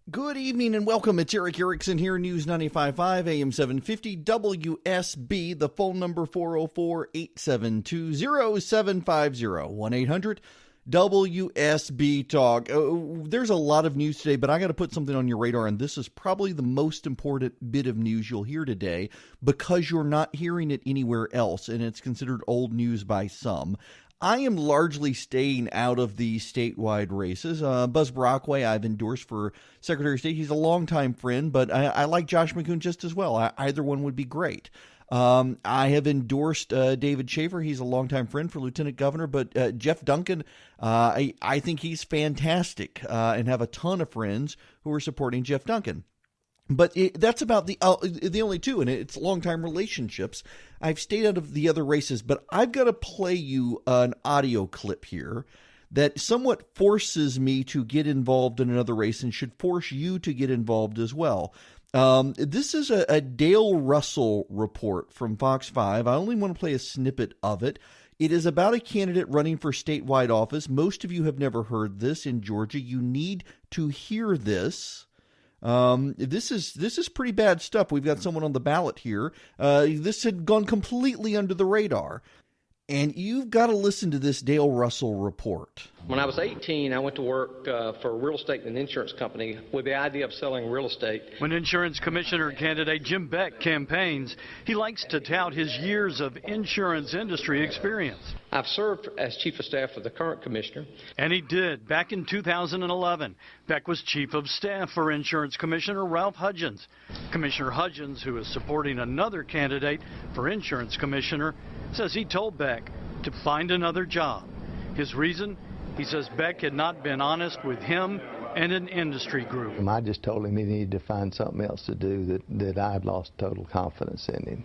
Good evening and welcome. It's Eric Erickson here, News 95.5, AM 750, WSB. The phone number 404-872-0750, 1-800-WSB Talk. There's a lot of news today, but I got to put something on your radar, and this is probably the most important bit of news you'll hear today because you're not hearing it anywhere else, and it's considered old news by some. I am largely staying out of the statewide races. Buzz Brockway, I've endorsed for Secretary of State. He's a longtime friend, but I like Josh McCoon just as well. Either one would be great. I have endorsed David Schaefer. He's a longtime friend for Lieutenant Governor, but Jeff Duncan, I think he's fantastic and have a ton of friends who are supporting Jeff Duncan. But that's about the only two, and it's long-time relationships. I've stayed out of the other races, but I've got to play you an audio clip here that somewhat forces me to get involved in another race and should force you to get involved as well. This is a Dale Russell report from Fox 5. I only want to play a snippet of it. It is about a candidate running for statewide office. Most of you have never heard this in Georgia. You need to hear this. This is pretty bad stuff. We've got someone on the ballot here. This had gone completely under the radar. And you've got to listen to this Dale Russell report. When I was 18, I went to work for a real estate and insurance company with the idea of selling real estate. When insurance commissioner candidate Jim Beck campaigns, he likes to tout his years of insurance industry experience. I've served as chief of staff for the current commissioner. And he did. Back in 2011, Beck was chief of staff for insurance commissioner Ralph Hudgens. Commissioner Hudgens, who is supporting another candidate for insurance commissioner, says he told Beck to find another job. His reason? He says Beck had not been honest with him and an industry group. I just told him he needed to find something else to do, that I had lost total confidence in him.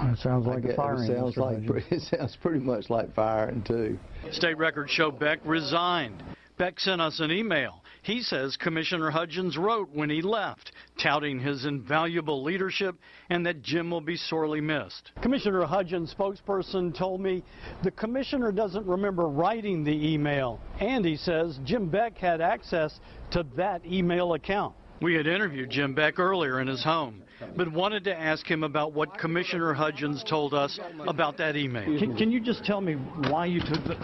It sounds like a firing. It sounds pretty much like firing, too. State records show Beck resigned. Beck sent us an email. He says Commissioner Hudgens wrote when he left, touting his invaluable leadership and that Jim will be sorely missed. Commissioner Hudgens' spokesperson told me the commissioner doesn't remember writing the email, and he says Jim Beck had access to that email account. We had interviewed Jim Beck earlier in his home, but wanted to ask him about what Commissioner Hudgens told us about that email. Can you just tell me why you took the...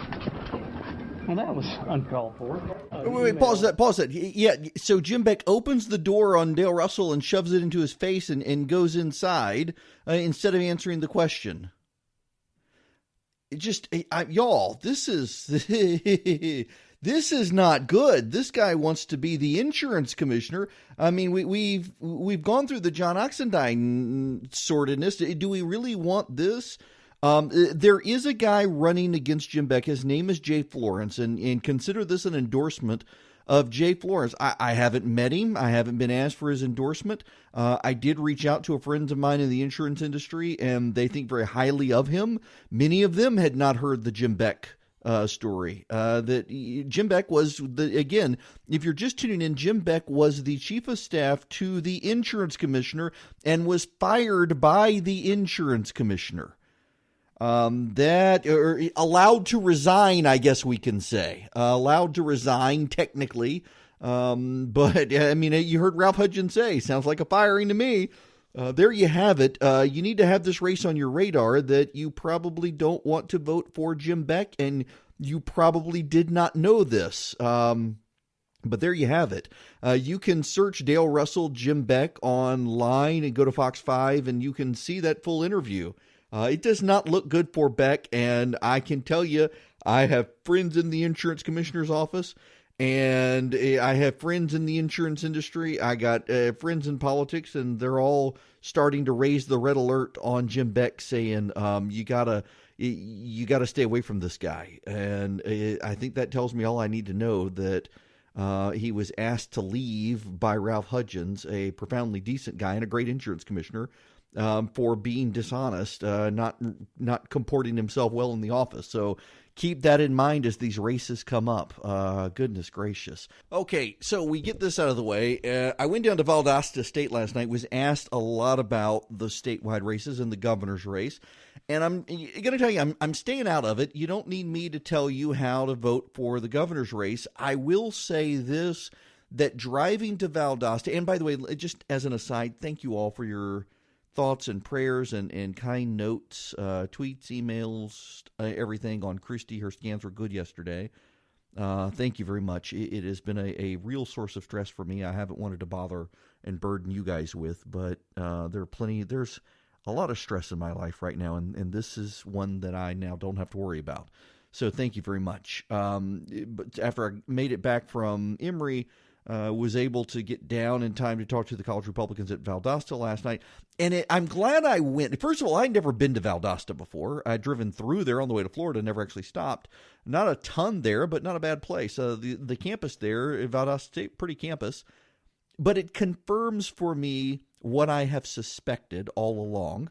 Well, that was uncalled for. Wait, pause that. Yeah, so Jim Beck opens the door on Dale Russell and shoves it into his face and goes inside instead of answering the question. Y'all, this is this is not good. This guy wants to be the insurance commissioner. I mean, we've gone through the John Oxendine sordidness. Do we really want this? There is a guy running against Jim Beck. His name is Jay Florence, and consider this an endorsement of Jay Florence. I haven't met him. I haven't been asked for his endorsement. I did reach out to a friend of mine in the insurance industry, and they think very highly of him. Many of them had not heard the Jim Beck story. That Jim Beck was, again, if you're just tuning in, Jim Beck was the chief of staff to the insurance commissioner and was fired by the insurance commissioner. Allowed to resign, I guess we can say. Allowed to resign, technically. But, I mean, you heard Ralph Hudgens say, sounds like a firing to me. There you have it. You need to have this race on your radar that you probably don't want to vote for Jim Beck, and you probably did not know this. But there you have it. You can search Dale Russell, Jim Beck online and go to Fox 5, and you can see that full interview. It does not look good for Beck, and I can tell you, I have friends in the insurance commissioner's office, and I have friends in the insurance industry. I got friends in politics, and they're all starting to raise the red alert on Jim Beck, saying you gotta stay away from this guy. And I think that tells me all I need to know, that he was asked to leave by Ralph Hudgens, a profoundly decent guy and a great insurance commissioner, for being dishonest, not comporting himself well in the office. So keep that in mind as these races come up. Goodness gracious. Okay, so we get this out of the way. I went down to Valdosta State last night, was asked a lot about the statewide races and the governor's race. And I'm going to tell you, I'm staying out of it. You don't need me to tell you how to vote for the governor's race. I will say this, that driving to Valdosta, and by the way, just as an aside, thank you all for your thoughts and prayers and kind notes, tweets, emails, everything on Christy. Her scans were good yesterday. Thank you very much. It has been a real source of stress for me. I haven't wanted to bother and burden you guys with, but there's a lot of stress in my life right now, and this is one that I now don't have to worry about. So thank you very much. But after I made it back from Emory, was able to get down in time to talk to the college Republicans at Valdosta last night. And I'm glad I went. First of all, I'd never been to Valdosta before. I'd driven through there on the way to Florida, never actually stopped. Not a ton there, but not a bad place. The campus there, Valdosta State, pretty campus. But it confirms for me what I have suspected all along.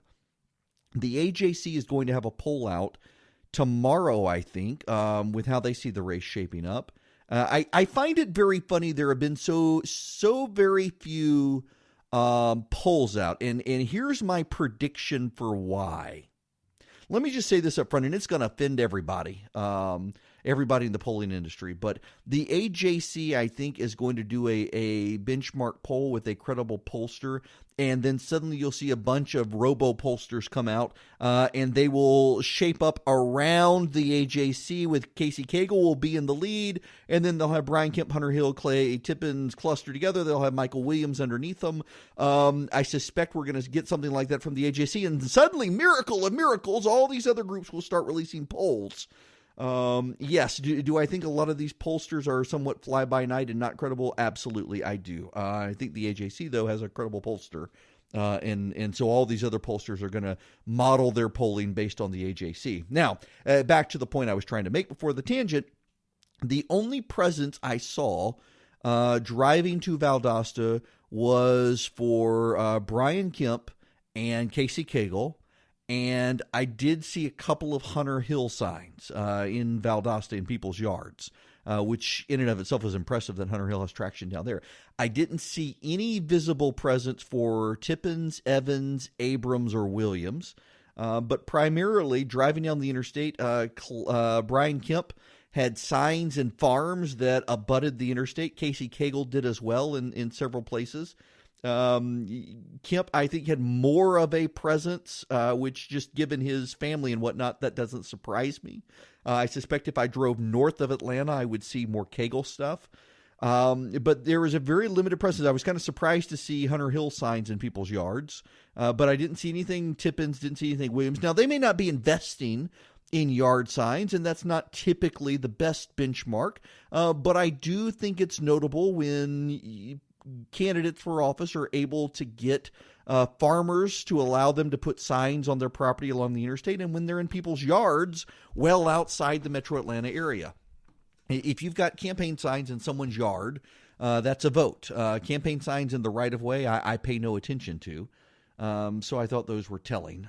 The AJC is going to have a poll out tomorrow, I think, with how they see the race shaping up. I find it very funny. There have been so very few polls out, and here's my prediction for why. Let me just say this up front, and it's going to offend everybody, everybody in the polling industry. But the AJC, I think, is going to do a benchmark poll with a credible pollster, and then suddenly you'll see a bunch of robo-pollsters come out, and they will shape up around the AJC with Casey Cagle will be in the lead, and then they'll have Brian Kemp, Hunter Hill, Clay Tippins clustered together. They'll have Michael Williams underneath them. I suspect we're going to get something like that from the AJC, and suddenly, miracle of miracles, all these other groups will start releasing polls. Yes. Do I think a lot of these pollsters are somewhat fly-by-night and not credible? Absolutely, I do. I think the AJC, though, has a credible pollster. And so all these other pollsters are going to model their polling based on the AJC. Now, back to the point I was trying to make before the tangent. The only presence I saw driving to Valdosta was for Brian Kemp and Casey Cagle. And I did see a couple of Hunter Hill signs in Valdosta in people's yards, which in and of itself is impressive that Hunter Hill has traction down there. I didn't see any visible presence for Tippins, Evans, Abrams, or Williams. But primarily, driving down the interstate, Brian Kemp had signs and farms that abutted the interstate. Casey Cagle did as well in several places. Kemp, I think, had more of a presence, which just given his family and whatnot, that doesn't surprise me. I suspect if I drove north of Atlanta, I would see more Cagle stuff. But there was a very limited presence. I was kind of surprised to see Hunter Hill signs in people's yards, but I didn't see anything Tippins, didn't see anything Williams. Now, they may not be investing in yard signs, and that's not typically the best benchmark, but I do think it's notable when candidates for office are able to get farmers to allow them to put signs on their property along the interstate, and when they're in people's yards well outside the metro Atlanta area. If you've got campaign signs in someone's yard, that's a vote. Campaign signs in the right-of-way, I pay no attention to. So I thought those were telling.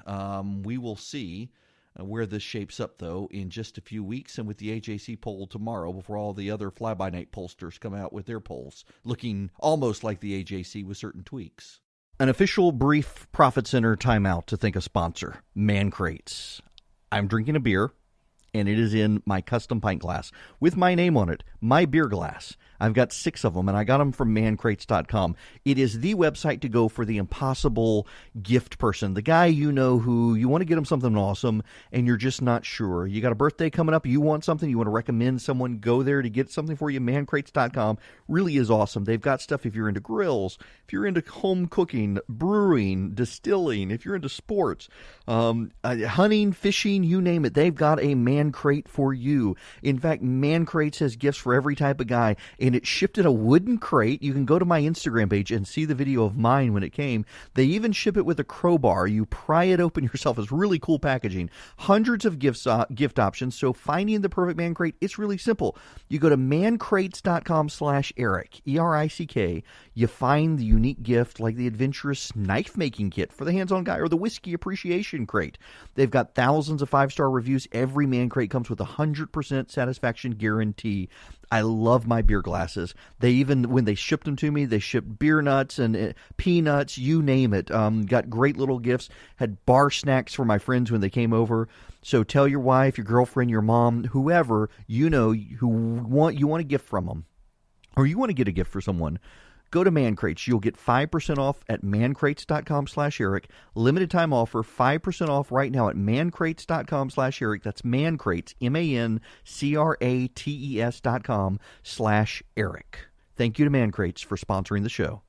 We will see where this shapes up, though, in just a few weeks, and with the AJC poll tomorrow before all the other fly-by-night pollsters come out with their polls, looking almost like the AJC with certain tweaks. An official brief Profit Center timeout to thank a sponsor, Man Crates. I'm drinking a beer, and it is in my custom pint glass with my name on it, my beer glass. I've got 6 of them, and I got them from mancrates.com. It is the website to go for the impossible gift person, the guy you know who you want to get him something awesome, and you're just not sure. You got a birthday coming up, you want something, you want to recommend someone go there to get something for you. Mancrates.com really is awesome. They've got stuff if you're into grills, if you're into home cooking, brewing, distilling, if you're into sports, hunting, fishing, you name it. They've got a Man Crate for you. In fact, Man Crates has gifts for every type of guy, and it shipped in a wooden crate. You can go to my Instagram page and see the video of mine when it came. They even ship it with a crowbar. You pry it open yourself. It's really cool packaging. Hundreds of gift options, so finding the perfect Man Crate, it's really simple. You go to mancrates.com/Eric, E-R-I-C-K. You find the unique gift like the adventurous knife-making kit for the hands-on guy or the whiskey appreciation crate. They've got thousands of 5-star reviews. Every Man Crate comes with a 100% satisfaction guarantee. I love my beer glasses. They even, when they shipped them to me, they shipped beer nuts and peanuts, you name it. Got great little gifts. Had bar snacks for my friends when they came over. So tell your wife, your girlfriend, your mom, whoever you know you want a gift from them. or you want to get a gift for someone, go to Man Crates. You'll get 5% off at mancrates.com/Eric. Limited time offer, 5% off right now at mancrates.com/Eric. That's Man Crates, mancrates.com/Eric. Thank you to Man Crates for sponsoring the show.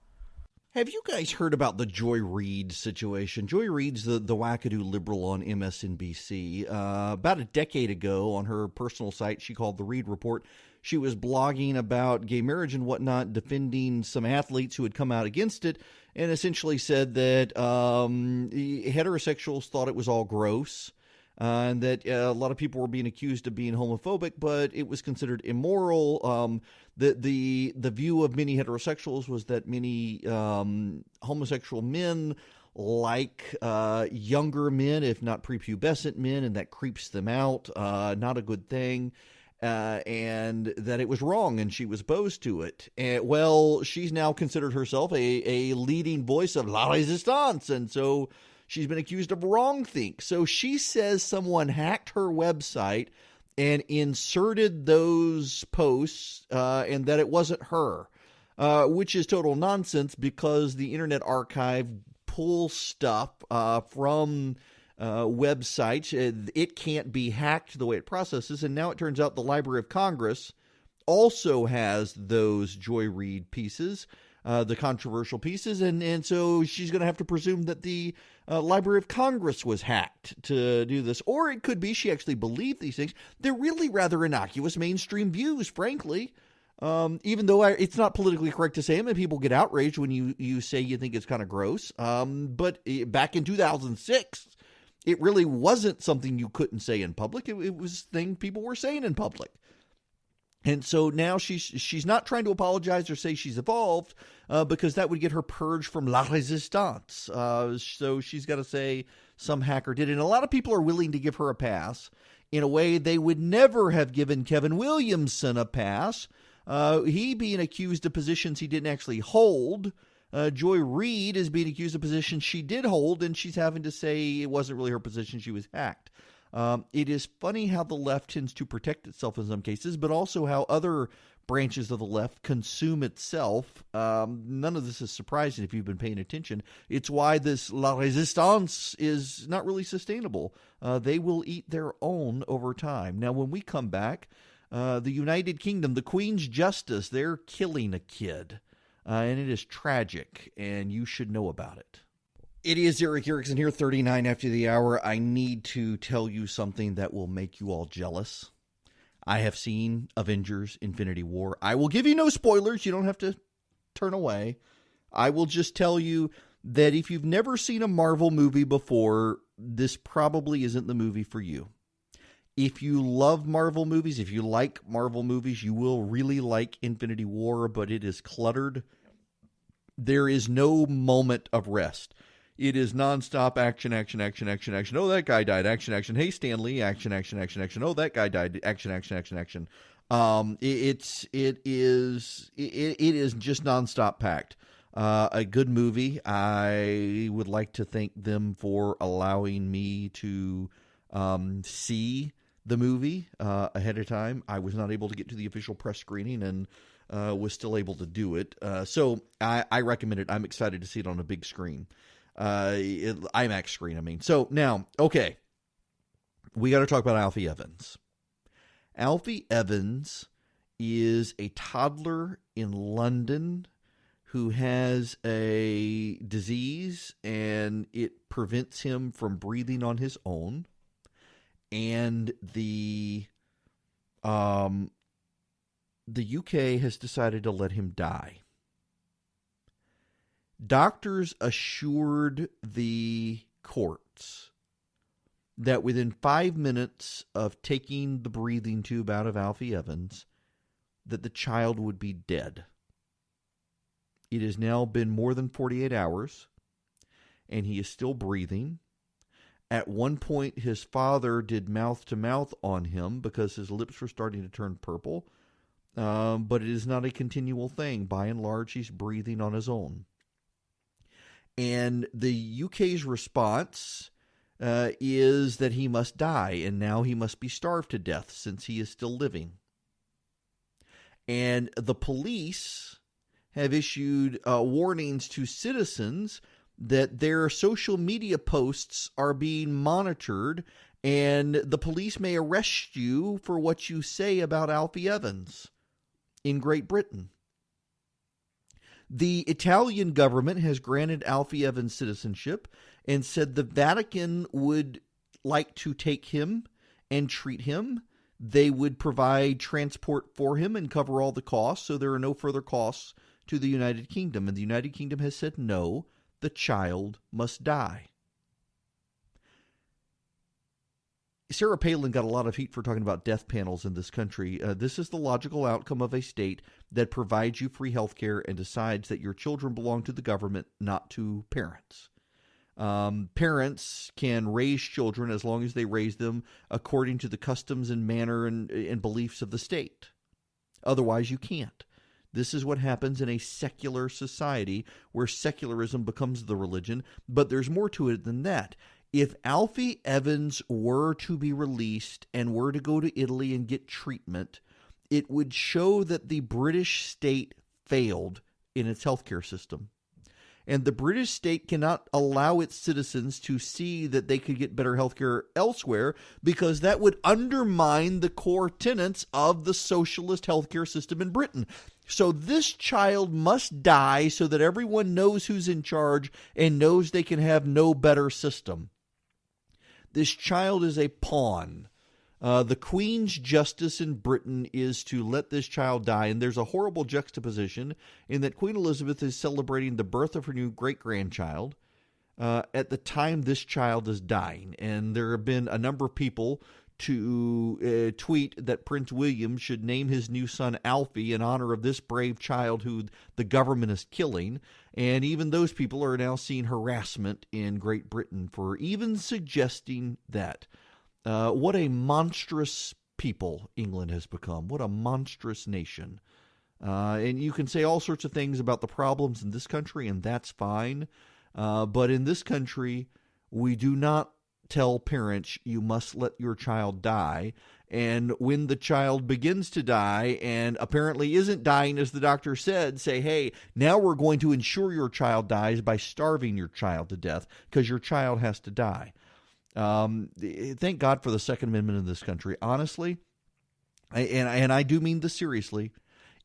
Have you guys heard about the Joy Reid situation? Joy Reid's the wackadoo liberal on MSNBC. About a decade ago on her personal site she called The Reid Report, she was blogging about gay marriage and whatnot, defending some athletes who had come out against it, and essentially said that heterosexuals thought it was all gross, and that a lot of people were being accused of being homophobic, but it was considered immoral. The view of many heterosexuals was that many homosexual men like younger men, if not prepubescent men, and that creeps them out, not a good thing. And that it was wrong, and she was opposed to it. And, well, she's now considered herself a leading voice of La Resistance, and so she's been accused of wrongthink. So she says someone hacked her website and inserted those posts, and that it wasn't her, which is total nonsense because the Internet Archive pulls stuff from websites. It can't be hacked the way it processes, and now it turns out the Library of Congress also has those Joy Reid pieces, the controversial pieces, and so she's going to have to presume that the Library of Congress was hacked to do this. Or it could be she actually believed these things. They're really rather innocuous mainstream views, frankly. Even though it's not politically correct to say them, and people get outraged when you say you think it's kind of gross. But back in 2006, it really wasn't something you couldn't say in public. It was a thing people were saying in public. And so now she's not trying to apologize or say she's evolved, because that would get her purged from La Resistance. So she's got to say some hacker did it. And a lot of people are willing to give her a pass in a way they would never have given Kevin Williamson a pass. He being accused of positions he didn't actually hold. Joy Reid is being accused of positions she did hold, and she's having to say it wasn't really her position, she was hacked. It is funny how the left tends to protect itself in some cases, but also how other branches of the left consume itself. None of this is surprising if you've been paying attention. It's why this La Resistance is not really sustainable. They will eat their own over time. Now, when we come back, the United Kingdom, the Queen's Justice, they're killing a kid. And it is tragic, and you should know about it. It is Eric Erickson here, 39 after the hour. I need to tell you something that will make you all jealous. I have seen Avengers Infinity War. I will give you no spoilers. You don't have to turn away. I will just tell you that if you've never seen a Marvel movie before, this probably isn't the movie for you. If you love Marvel movies, if you like Marvel movies, you will really like Infinity War, but it is cluttered. There is no moment of rest. It is nonstop action, action, action, action, action. Oh, that guy died. Action, action. Hey, Stan Lee. Action, action, action, action. Oh, that guy died. Action, action, action, action. It is just nonstop packed. A good movie. I would like to thank them for allowing me to see the movie ahead of time. I was not able to get to the official press screening and was still able to do it. So I recommend it. I'm excited to see it on a big screen. IMAX screen, I mean. So now, okay, we got to talk about Alfie Evans. Alfie Evans is a toddler in London who has a disease, and it prevents him from breathing on his own. And the UK has decided to let him die. Doctors assured the courts that within 5 minutes of taking the breathing tube out of Alfie Evans, that the child would be dead. It has now been more than 48 hours, and he is still breathing. At one point, his father did mouth-to-mouth on him because his lips were starting to turn purple. But it is not a continual thing. By and large, he's breathing on his own. And the UK's response is that he must die, and now he must be starved to death since he is still living. And the police have issued warnings to citizens that their social media posts are being monitored, and the police may arrest you for what you say about Alfie Evans in Great Britain. The Italian government has granted Alfie Evans citizenship and said the Vatican would like to take him and treat him. They would provide transport for him and cover all the costs, so there are no further costs to the United Kingdom. And the United Kingdom has said no, the child must die. Sarah Palin got a lot of heat for talking about death panels in this country. This is the logical outcome of a state that provides you free health care and decides that your children belong to the government, not to parents. Parents can raise children as long as they raise them according to the customs and manner and beliefs of the state. Otherwise, you can't. This is what happens in a secular society where secularism becomes the religion, but there's more to it than that. If Alfie Evans were to be released and were to go to Italy and get treatment, it would show that the British state failed in its healthcare system. And the British state cannot allow its citizens to see that they could get better healthcare elsewhere, because that would undermine the core tenets of the socialist healthcare system in Britain. So this child must die so that everyone knows who's in charge and knows they can have no better system. This child is a pawn. The Queen's justice in Britain is to let this child die, and there's a horrible juxtaposition in that Queen Elizabeth is celebrating the birth of her new great-grandchild at the time this child is dying. And there have been a number of people to tweet that Prince William should name his new son Alfie in honor of this brave child who the government is killing. And even those people are now seeing harassment in Great Britain for even suggesting that. What a monstrous people England has become. What a monstrous nation. And you can say all sorts of things about the problems in this country, and that's fine. But in this country, we do not tell parents you must let your child die. And when the child begins to die and apparently isn't dying as the doctor said, say, hey, now we're going to ensure your child dies by starving your child to death because your child has to die. Thank God for the Second Amendment in this country. Honestly, and I do mean this seriously,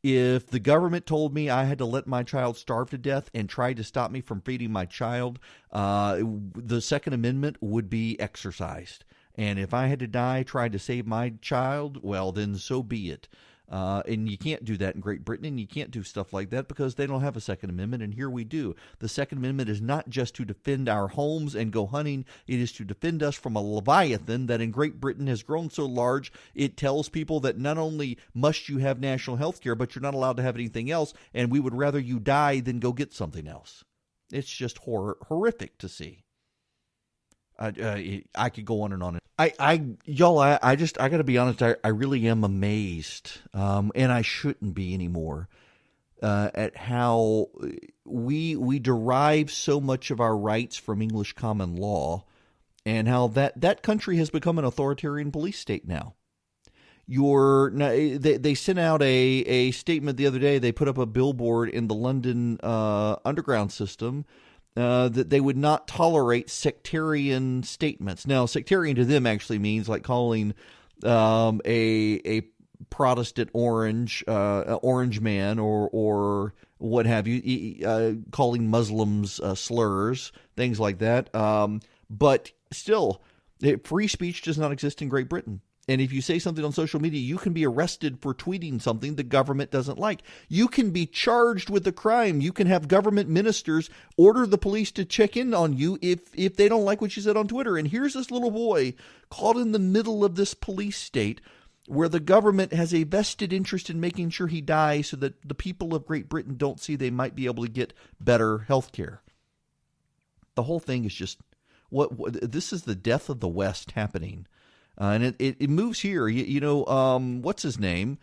if the government told me I had to let my child starve to death and tried to stop me from feeding my child, the Second Amendment would be exercised. And if I had to die trying to save my child, well, then so be it. And you can't do that in Great Britain, and you can't do stuff like that because they don't have a Second Amendment, and here we do. The Second Amendment is not just to defend our homes and go hunting. It is to defend us from a Leviathan that in Great Britain has grown so large, it tells people that not only must you have national health care, but you're not allowed to have anything else, and we would rather you die than go get something else. It's just horrific to see. I could go on and on. I got to be honest. I really am amazed, and I shouldn't be anymore, at how we derive so much of our rights from English common law, and how that country has become an authoritarian police state now. They sent out a statement the other day. They put up a billboard in the London underground system. That they would not tolerate sectarian statements. Now, sectarian to them actually means like calling a Protestant orange man or what have you, calling Muslims slurs, things like that. But still, free speech does not exist in Great Britain. And if you say something on social media, you can be arrested for tweeting something the government doesn't like. You can be charged with a crime. You can have government ministers order the police to check in on you if they don't like what you said on Twitter. And here's this little boy caught in the middle of this police state where the government has a vested interest in making sure he dies so that the people of Great Britain don't see they might be able to get better health care. The whole thing is just, this is the death of the West happening. And it moves here. What's his name?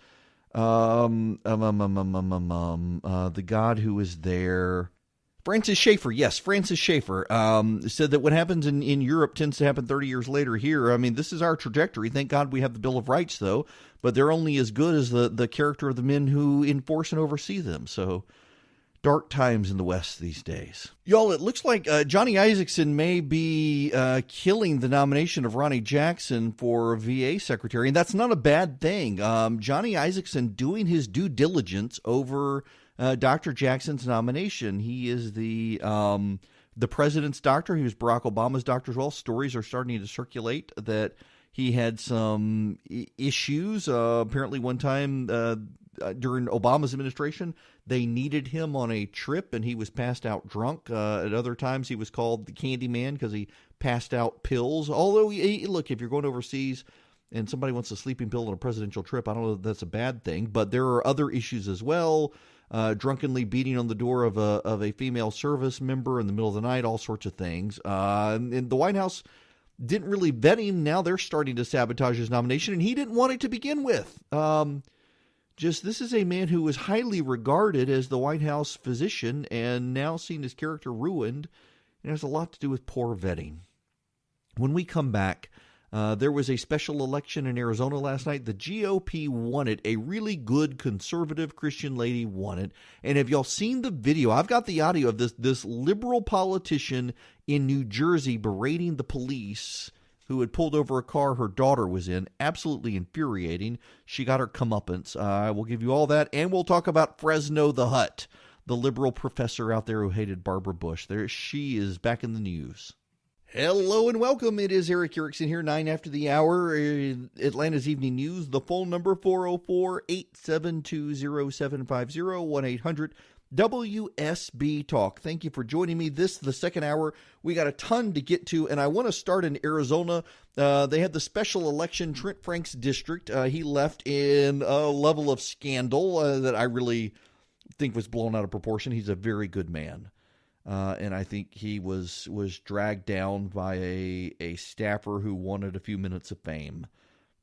The god who was there, Francis Schaeffer, yes, Francis Schaeffer said that what happens in Europe tends to happen 30 years later here. I mean, this is our trajectory. Thank God we have the Bill of Rights, though, but they're only as good as the character of the men who enforce and oversee them. So dark times in the West these days. Y'all, it looks like Johnny Isakson may be killing the nomination of Ronnie Jackson for VA secretary, and that's not a bad thing. Johnny Isakson doing his due diligence over Dr. Jackson's nomination. He is the president's doctor. He was Barack Obama's doctor as well. Stories are starting to circulate that he had some issues. Apparently one time during Obama's administration, they needed him on a trip, and he was passed out drunk. At other times, he was called the Candy Man because he passed out pills. Although, look, if you're going overseas and somebody wants a sleeping pill on a presidential trip, I don't know if that's a bad thing. But there are other issues as well. Drunkenly beating on the door of a female service member in the middle of the night, all sorts of things. And the White House didn't really vet him. Now they're starting to sabotage his nomination, and he didn't want it to begin with. This is a man who was highly regarded as the White House physician and now seen his character ruined. It has a lot to do with poor vetting. When we come back, there was a special election in Arizona last night. The GOP won it. A really good conservative Christian lady won it. And have y'all seen the video? I've got the audio of this liberal politician in New Jersey berating the police who had pulled over a car her daughter was in. Absolutely infuriating. She got her comeuppance. We'll give you all that, and we'll talk about Fresno the Hut, the liberal professor out there who hated Barbara Bush. There she is back in the news. Hello and welcome. It is Eric Erickson here, 9 after the hour, Atlanta's Evening News. The phone number, 404-872-0750, 1-800-WSB Talk. Thank you for joining me. This is the second hour. We got a ton to get to, and I want to start in Arizona. They had the special election, Trent Frank's district. He left in a level of scandal that I really think was blown out of proportion. He's a very good man. And I think he was dragged down by a staffer who wanted a few minutes of fame,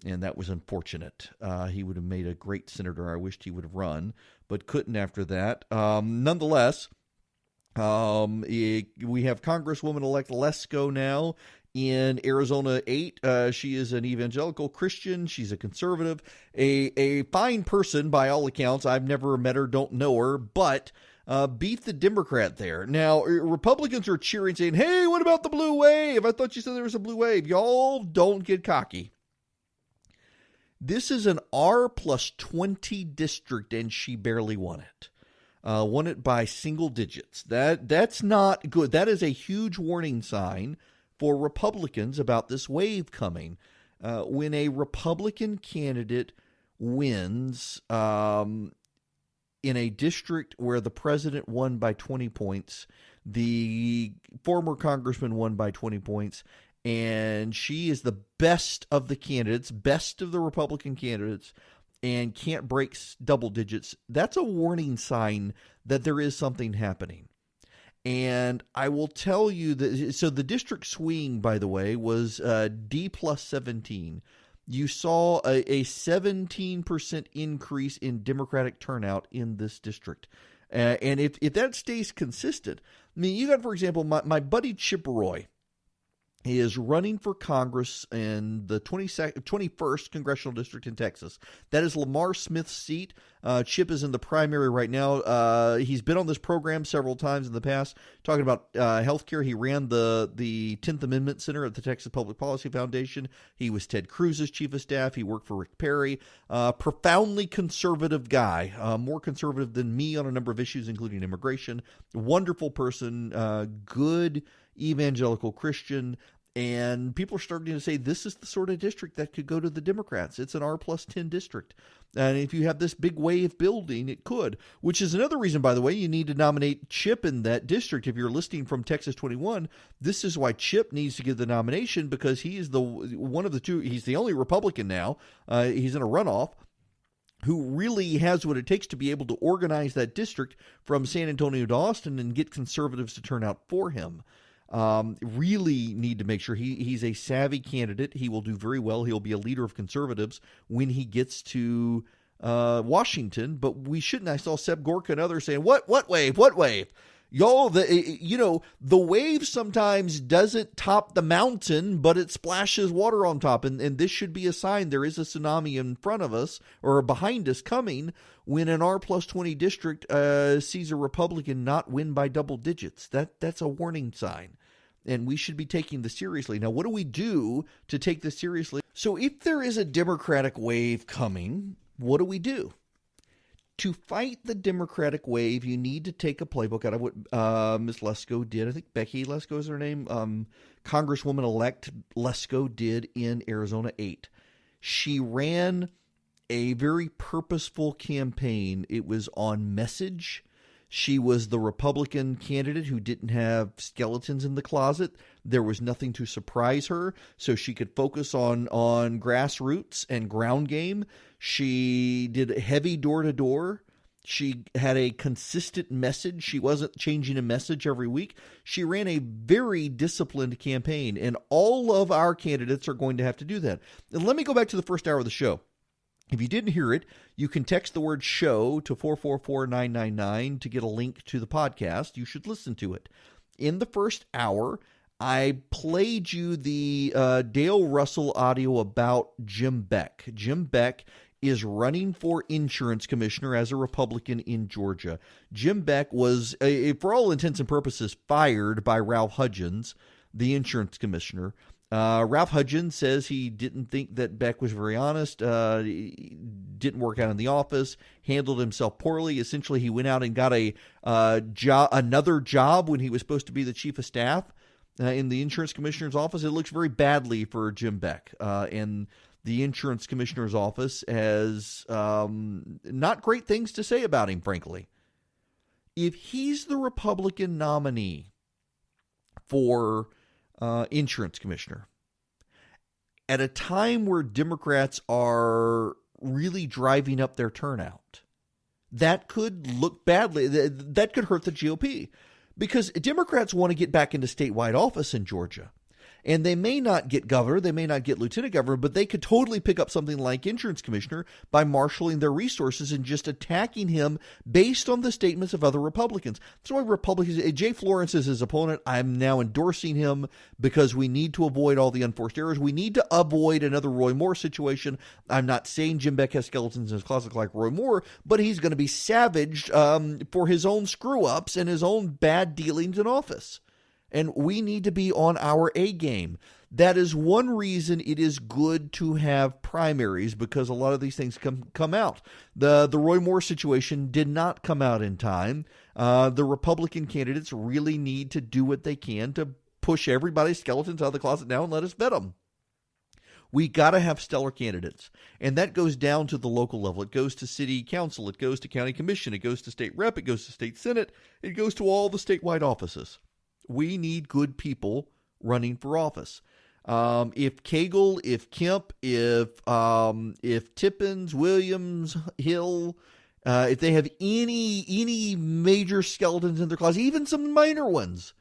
and that was unfortunate. He would have made a great senator. I wished he would have run, but couldn't after that. Nonetheless, we have Congresswoman-elect Lesko now in Arizona 8. She is an evangelical Christian. She's a conservative, a fine person by all accounts. I've never met her, don't know her, but beat the Democrat there. Now, Republicans are cheering, saying, hey, what about the blue wave? I thought you said there was a blue wave. Y'all don't get cocky. This is an R+20 district, and she barely won it. Won it by single digits. That's not good. That is a huge warning sign for Republicans about this wave coming. When a Republican candidate wins in a district where the president won by 20 points, the former congressman won by 20 points, and she is the best of the candidates, best of the Republican candidates, and can't break double digits, that's a warning sign that there is something happening. And I will tell you that, so the district swing, by the way, was D+17. You saw a 17% increase in Democratic turnout in this district. And if that stays consistent, I mean, you got, for example, my buddy Chip Roy is running for Congress in the 21st Congressional District in Texas. That is Lamar Smith's seat. Chip is in the primary right now. He's been on this program several times in the past, talking about health care. He ran the 10th Amendment Center at the Texas Public Policy Foundation. He was Ted Cruz's chief of staff. He worked for Rick Perry. Profoundly conservative guy, more conservative than me on a number of issues, including immigration. Wonderful person, good evangelical Christian, and people are starting to say this is the sort of district that could go to the Democrats. It's an R+10 district. And if you have this big wave building, it could, which is another reason, by the way, you need to nominate Chip in that district. If you're listening from Texas 21, this is why Chip needs to get the nomination, because he is one of the two. He's the only Republican now. He's in a runoff who really has what it takes to be able to organize that district from San Antonio to Austin and get conservatives to turn out for him. Really need to make sure he's a savvy candidate. He will do very well. He'll be a leader of conservatives when he gets to Washington, but we shouldn't. I saw Seb Gorka and others saying, what wave? The wave sometimes doesn't top the mountain, but it splashes water on top. And this should be a sign there is a tsunami in front of us or behind us coming when an R+20 district sees a Republican not win by double digits. That's a warning sign. And we should be taking this seriously. Now, what do we do to take this seriously? So if there is a Democratic wave coming, what do we do? To fight the Democratic wave, you need to take a playbook out of what Ms. Lesko did. I think Becky Lesko is her name. Congresswoman-elect Lesko did in Arizona 8. She ran a very purposeful campaign. It was on message. She was the Republican candidate who didn't have skeletons in the closet. There was nothing to surprise her, so she could focus on grassroots and ground game. She did heavy door-to-door. She had a consistent message. She wasn't changing a message every week. She ran a very disciplined campaign, and all of our candidates are going to have to do that. And let me go back to the first hour of the show. If you didn't hear it, you can text the word show to 444-999 to get a link to the podcast. You should listen to it. In the first hour, I played you the Dale Russell audio about Jim Beck. Jim Beck is running for insurance commissioner as a Republican in Georgia. Jim Beck was, for all intents and purposes, fired by Ralph Hudgens, the insurance commissioner. Ralph Hudgens says he didn't think that Beck was very honest, didn't work out in the office, handled himself poorly. Essentially, he went out and got another job when he was supposed to be the chief of staff in the insurance commissioner's office. It looks very badly for Jim Beck, and the insurance commissioner's office has not great things to say about him, frankly. If he's the Republican nominee for insurance commissioner, at a time where Democrats are really driving up their turnout, that could look badly. That could hurt the GOP, because Democrats want to get back into statewide office in Georgia. And they may not get governor, they may not get lieutenant governor, but they could totally pick up something like insurance commissioner by marshaling their resources and just attacking him based on the statements of other Republicans. That's why Republicans, Jay Florence is his opponent. I'm now endorsing him because we need to avoid all the unforced errors. We need to avoid another Roy Moore situation. I'm not saying Jim Beck has skeletons in his closet like Roy Moore, but he's going to be savaged for his own screw-ups and his own bad dealings in office. And we need to be on our A game. That is one reason it is good to have primaries, because a lot of these things come out. The Roy Moore situation did not come out in time. The Republican candidates really need to do what they can to push everybody's skeletons out of the closet now and let us vet them. We got to have stellar candidates, and that goes down to the local level. It goes to city council, it goes to county commission, it goes to state rep, it goes to state senate, it goes to all the statewide offices. We need good people running for office. If Cagle, if Kemp, if Tippins, Williams, Hill, if they have any major skeletons in their closet, even some minor ones,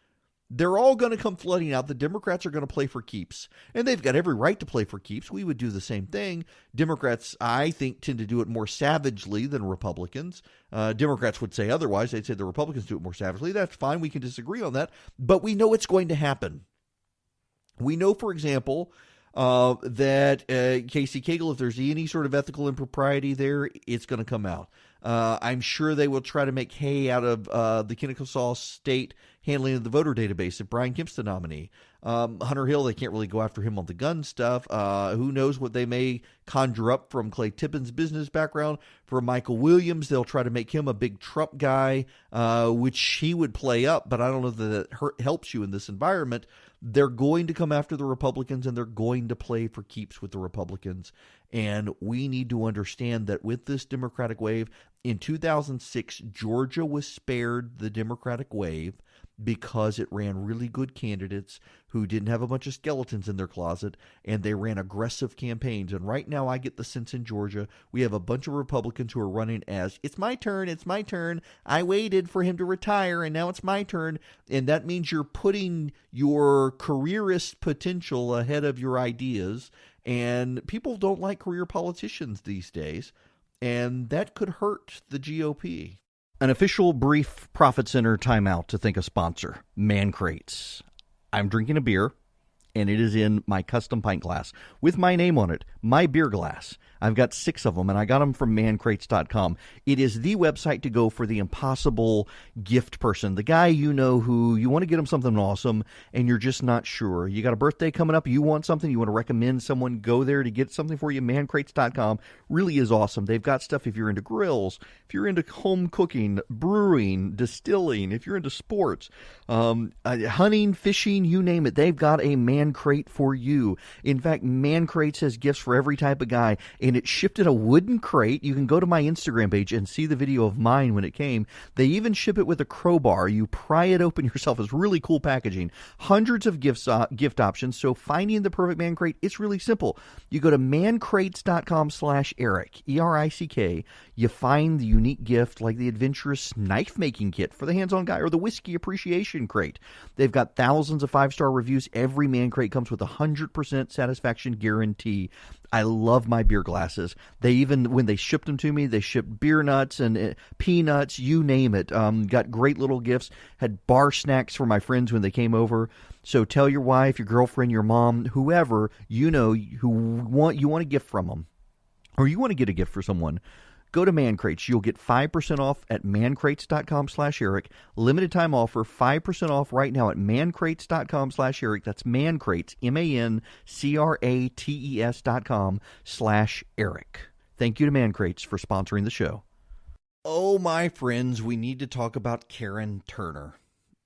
they're all going to come flooding out. The Democrats are going to play for keeps, and they've got every right to play for keeps. We would do the same thing. Democrats, I think, tend to do it more savagely than Republicans. Democrats would say otherwise. They'd say the Republicans do it more savagely. That's fine. We can disagree on that, but we know it's going to happen. We know, for example, that Casey Cagle, if there's any sort of ethical impropriety there, it's going to come out. I'm sure they will try to make hay out of the Kennesaw State handling of the voter database if Brian Kemp's the nominee. Hunter Hill, they can't really go after him on the gun stuff. Who knows what they may conjure up from Clay Tippin's business background. For Michael Williams, they'll try to make him a big Trump guy, which he would play up, but I don't know that it helps you in this environment. They're going to come after the Republicans, and they're going to play for keeps with the Republicans. And we need to understand that with this Democratic wave, in 2006, Georgia was spared the Democratic wave because it ran really good candidates who didn't have a bunch of skeletons in their closet, and they ran aggressive campaigns. And right now I get the sense in Georgia we have a bunch of Republicans who are running as, it's my turn, I waited for him to retire, and now it's my turn. And that means you're putting your careerist potential ahead of your ideas, and people don't like career politicians these days, and that could hurt the GOP. An official brief profit center timeout to thank a sponsor, Man Crates. I'm drinking a beer, and it is in my custom pint glass with my name on it, my beer glass. I've got 6 of them, and I got them from mancrates.com. It is the website to go for the impossible gift person, the guy you know who you want to get him something awesome, and you're just not sure. You got a birthday coming up, you want something, you want to recommend someone, go there to get something for you. Mancrates.com really is awesome. They've got stuff if you're into grills, if you're into home cooking, brewing, distilling, if you're into sports, hunting, fishing, you name it. They've got a Man Crate for you. In fact, Man Crates has gifts for every type of guy, and it's shipped in a wooden crate. You can go to my Instagram page and see the video of mine when it came. They even ship it with a crowbar. You pry it open yourself. It's really cool packaging. Hundreds of gift options, so finding the perfect Man Crate, it's really simple. You go to mancrates.com/Eric, E-R-I-C-K. You find the unique gift like the adventurous knife-making kit for the hands-on guy or the whiskey appreciation crate. They've got thousands of 5-star reviews. Every Man Crate comes with a 100% satisfaction guarantee. I love my beer glasses. They even, when they shipped them to me, they shipped beer nuts and peanuts, you name it. Got great little gifts. Had bar snacks for my friends when they came over. So tell your wife, your girlfriend, your mom, whoever you know you want a gift from them, or you want to get a gift for someone. Go to Man Crates. You'll get 5% off at mancrates.com/Eric. Limited time offer, 5% off right now at mancrates.com/Eric. That's Man Crates, mancrates.com/Eric. Thank you to Man Crates for sponsoring the show. Oh, my friends, we need to talk about Karen Turner.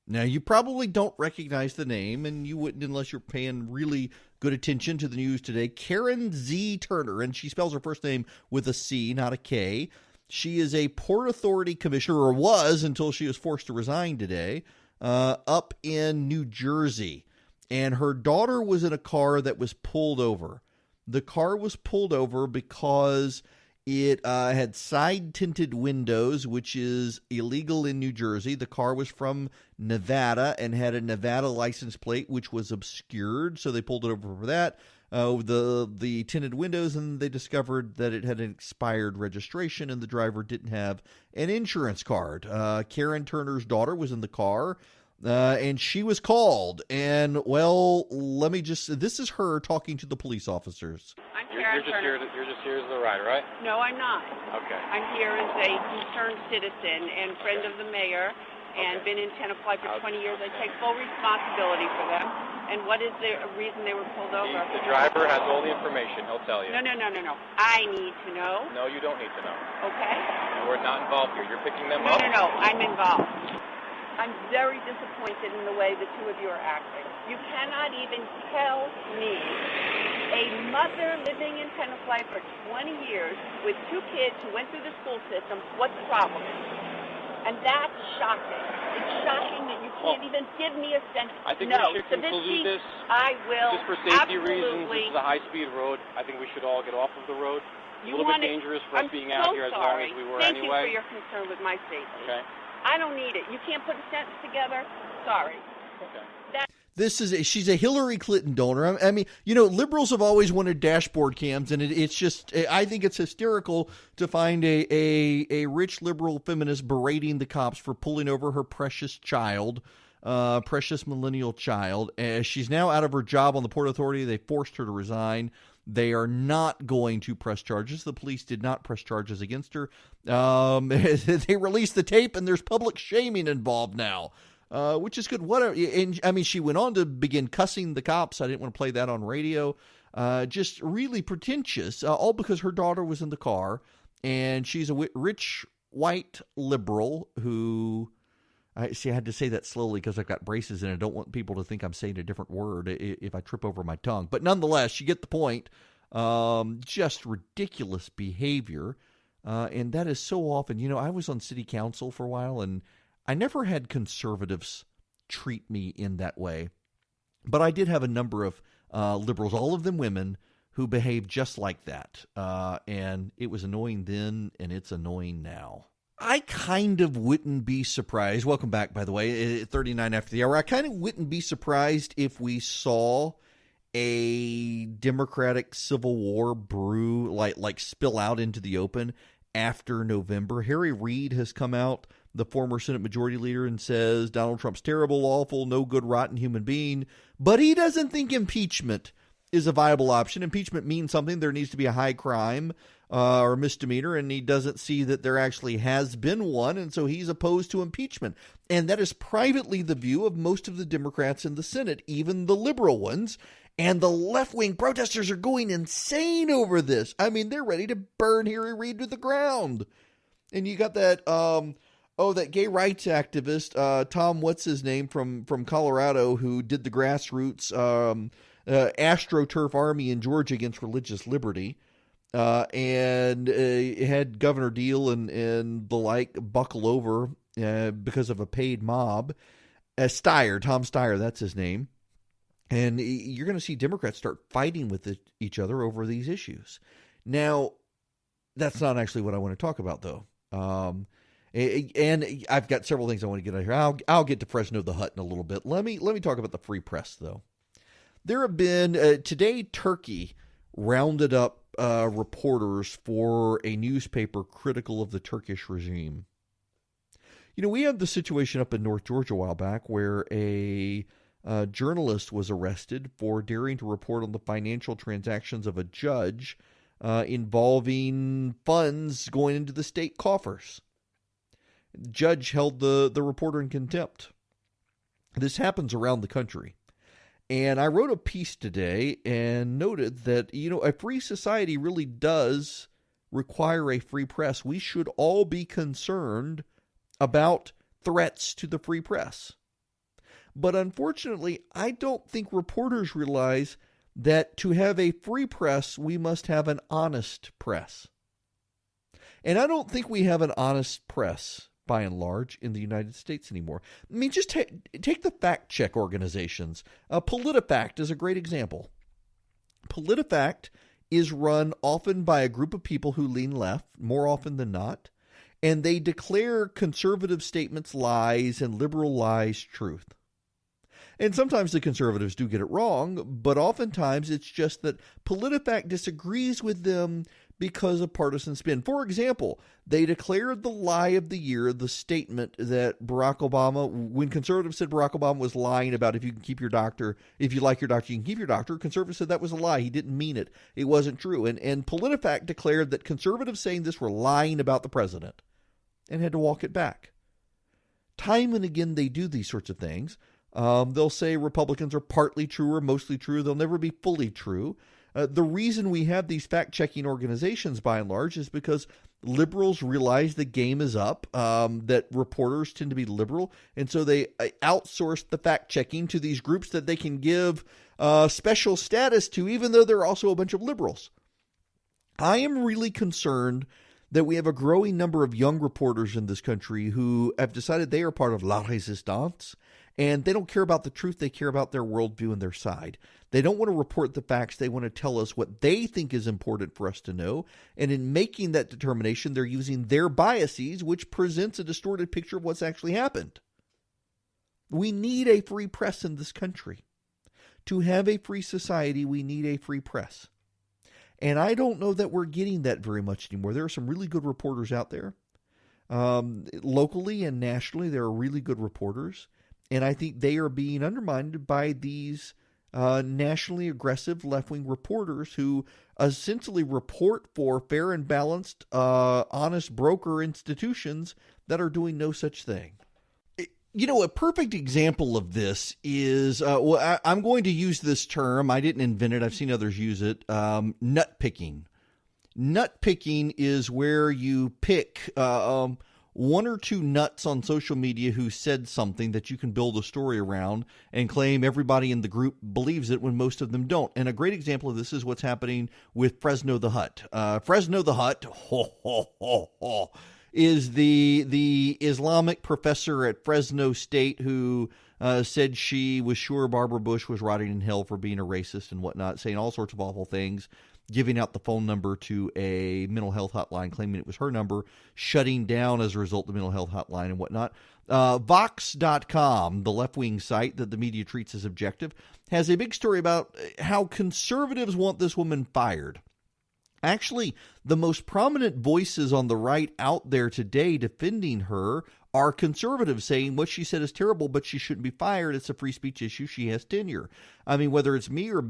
Now, you probably don't recognize the name, and you wouldn't unless you're paying really good attention to the news today. Karen Z. Turner, and she spells her first name with a C, not a K. She is a Port Authority commissioner, or was until she was forced to resign today, up in New Jersey. And her daughter was in a car that was pulled over. The car was pulled over because it had side-tinted windows, which is illegal in New Jersey. The car was from Nevada and had a Nevada license plate, which was obscured, so they pulled it over for that. The tinted windows, and they discovered that it had an expired registration, and the driver didn't have an insurance card. Karen Turner's daughter was in the car, and she was called. And, well, this is her talking to the police officers. You're just here as the rider, right? No, I'm not. Okay. I'm here as a concerned citizen and friend of the mayor, and been in Tenafly for 20 years. I take full responsibility for them. And what is the reason they were pulled over? The driver has all the information. He'll tell you. No. I need to know. No, you don't need to know. Okay. You are not involved here. You're picking them up. No, I'm involved. I'm very disappointed in the way the two of you are acting. You cannot even tell me, a mother living in Tenafly for 20 years with 2 kids who went through the school system, what the problem is. And that's shocking. It's shocking that you can't even give me a sense. I think we should conclude this. I will. Just for safety absolutely. reasons, this is a high-speed road. I think we should all get off of the road. A little bit dangerous for us being out here as long as we were Thank anyway. Thank you for your concern with my safety. Okay. I don't need it. You can't put a sentence together. Sorry. Okay. She's a Hillary Clinton donor. I mean, liberals have always wanted dashboard cams, and it's just, I think it's hysterical to find a rich liberal feminist berating the cops for pulling over her precious child, precious millennial child. She's now out of her job on the Port Authority. They forced her to resign. They are not going to press charges. The police did not press charges against her. They released the tape, and there's public shaming involved now. Which is good. She went on to begin cussing the cops. I didn't want to play that on radio. Just really pretentious, all because her daughter was in the car, and she's a rich white liberal who, I had to say that slowly because I've got braces and I don't want people to think I'm saying a different word if I trip over my tongue. But nonetheless, you get the point. Just ridiculous behavior. And that is so often, I was on city council for a while, and I never had conservatives treat me in that way, but I did have a number of liberals, all of them women, who behaved just like that, and it was annoying then, and it's annoying now. I kind of wouldn't be surprised. Welcome back, by the way, 39 after the hour. I kind of wouldn't be surprised if we saw a Democratic Civil War brew, like spill out into the open after November. Harry Reid has come out the former Senate Majority Leader, and says Donald Trump's terrible, awful, no good, rotten human being. But he doesn't think impeachment is a viable option. Impeachment means something. There needs to be a high crime or misdemeanor, and he doesn't see that there actually has been one, and so he's opposed to impeachment. And that is privately the view of most of the Democrats in the Senate, even the liberal ones. And the left-wing protesters are going insane over this. I mean, they're ready to burn Harry Reid to the ground. And you got that, that gay rights activist, Tom, what's his name, from Colorado, who did the grassroots AstroTurf Army in Georgia against religious liberty. And had Governor Deal and the like buckle over because of a paid mob. Tom Steyer, that's his name. And you're going to see Democrats start fighting with each other over these issues. Now, that's not actually what I want to talk about, though. And I've got several things I want to get out here. I'll get to Fresno the Hut in a little bit. Let me talk about the free press, though. There have been today. Turkey rounded up reporters for a newspaper critical of the Turkish regime. You know, we had the situation up in North Georgia a while back where a journalist was arrested for daring to report on the financial transactions of a judge involving funds going into the state coffers. The judge held the reporter in contempt. This happens around the country. And I wrote a piece today and noted that, you know, a free society really does require a free press. We should all be concerned about threats to the free press. But unfortunately, I don't think reporters realize that to have a free press, we must have an honest press. And I don't think we have an honest press, by and large, in the United States anymore. I mean, just take the fact-check organizations. PolitiFact is a great example. PolitiFact is run often by a group of people who lean left, more often than not, and they declare conservative statements lies and liberal lies truth. And sometimes the conservatives do get it wrong, but oftentimes it's just that PolitiFact disagrees with them because of partisan spin. For example, they declared the lie of the year, the statement that Barack Obama, when conservatives said Barack Obama was lying about if you can keep your doctor, if you like your doctor, you can keep your doctor, conservatives said that was a lie. He didn't mean it. It wasn't true. And PolitiFact declared that conservatives saying this were lying about the president and had to walk it back. Time and again, they do these sorts of things. They'll say Republicans are partly true or mostly true. They'll never be fully true. The reason we have these fact-checking organizations, by and large, is because liberals realize the game is up, that reporters tend to be liberal, and so they outsource the fact-checking to these groups that they can give special status to, even though they're also a bunch of liberals. I am really concerned that we have a growing number of young reporters in this country who have decided they are part of La Resistance, and they don't care about the truth. They care about their worldview and their side. They don't want to report the facts. They want to tell us what they think is important for us to know. And in making that determination, they're using their biases, which presents a distorted picture of what's actually happened. We need a free press in this country. To have a free society, we need a free press. And I don't know that we're getting that very much anymore. There are some really good reporters out there. Locally and nationally, there are really good reporters. And I think they are being undermined by these nationally aggressive left-wing reporters who essentially report for fair and balanced, honest broker institutions that are doing no such thing. You know, a perfect example of this is, I'm going to use this term. I didn't invent it. I've seen others use it. Nut picking. Nut picking is where you pick one or two nuts on social media who said something that you can build a story around and claim everybody in the group believes it when most of them don't. And a great example of this is what's happening with Fresno the Hut. Fresno the Hut is the Islamic professor at Fresno State who said she was sure Barbara Bush was rotting in hell for being a racist and whatnot, saying all sorts of awful things, giving out the phone number to a mental health hotline, claiming it was her number, shutting down as a result the mental health hotline and whatnot. Vox.com, the left-wing site that the media treats as objective, has a big story about how conservatives want this woman fired. Actually, the most prominent voices on the right out there today defending her are conservatives saying what she said is terrible, but she shouldn't be fired. It's a free speech issue. She has tenure. I mean, whether it's me or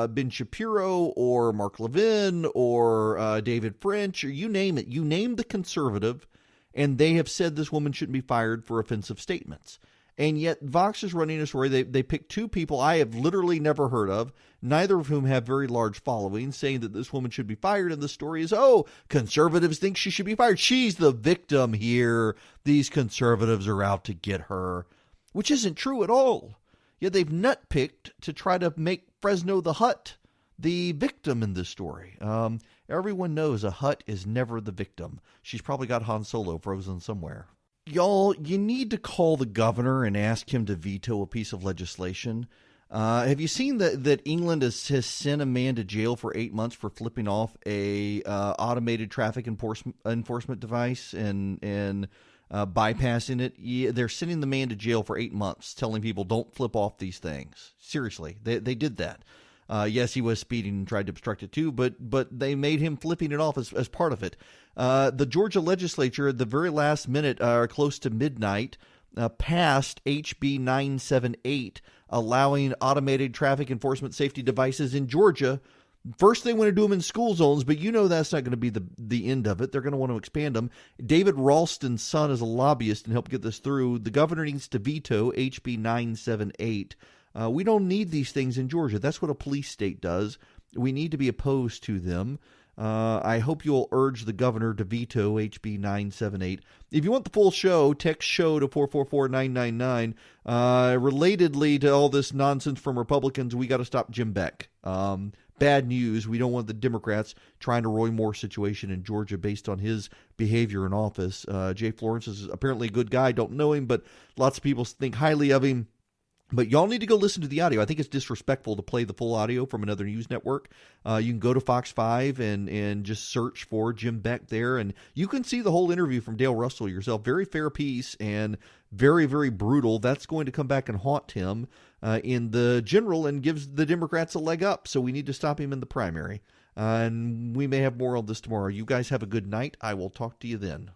Ben Shapiro or Mark Levin or David French, or you name it, you name the conservative, and they have said this woman shouldn't be fired for offensive statements. And yet Vox is running a story. They picked two people I have literally never heard of, neither of whom have very large followings, saying that this woman should be fired. And the story is, oh, conservatives think she should be fired. She's the victim here. These conservatives are out to get her, which isn't true at all. Yet they've nutpicked to try to make Fresno the Hut the victim in this story. Everyone knows a Hut is never the victim. She's probably got Han Solo frozen somewhere. Y'all, you need to call the governor and ask him to veto a piece of legislation. Have you seen that England has sent a man to jail for 8 months for flipping off a automated traffic enforcement device and bypassing it? Yeah, they're sending the man to jail for 8 months, telling people don't flip off these things. Seriously, they did that. Yes, he was speeding and tried to obstruct it too, but they made him flipping it off as part of it. The Georgia legislature at the very last minute, close to midnight, passed HB 978, allowing automated traffic enforcement safety devices in Georgia. First, they want to do them in school zones, but you know that's not going to be the end of it. They're going to want to expand them. David Ralston's son is a lobbyist and helped get this through. The governor needs to veto HB 978. We don't need these things in Georgia. That's what a police state does. We need to be opposed to them. I hope you'll urge the governor to veto HB 978. If you want the full show, text show to 444-999. Relatedly to all this nonsense from Republicans, we got to stop Jim Beck. Bad news. We don't want the Democrats trying to Roy Moore situation in Georgia based on his behavior in office. Jay Florence is apparently a good guy. Don't know him, but lots of people think highly of him. But y'all need to go listen to the audio. I think it's disrespectful to play the full audio from another news network. You can go to Fox 5 and just search for Jim Beck there, and you can see the whole interview from Dale Russell yourself. Very fair piece and very, very brutal. That's going to come back and haunt him in the general and gives the Democrats a leg up. So we need to stop him in the primary. And we may have more on this tomorrow. You guys have a good night. I will talk to you then.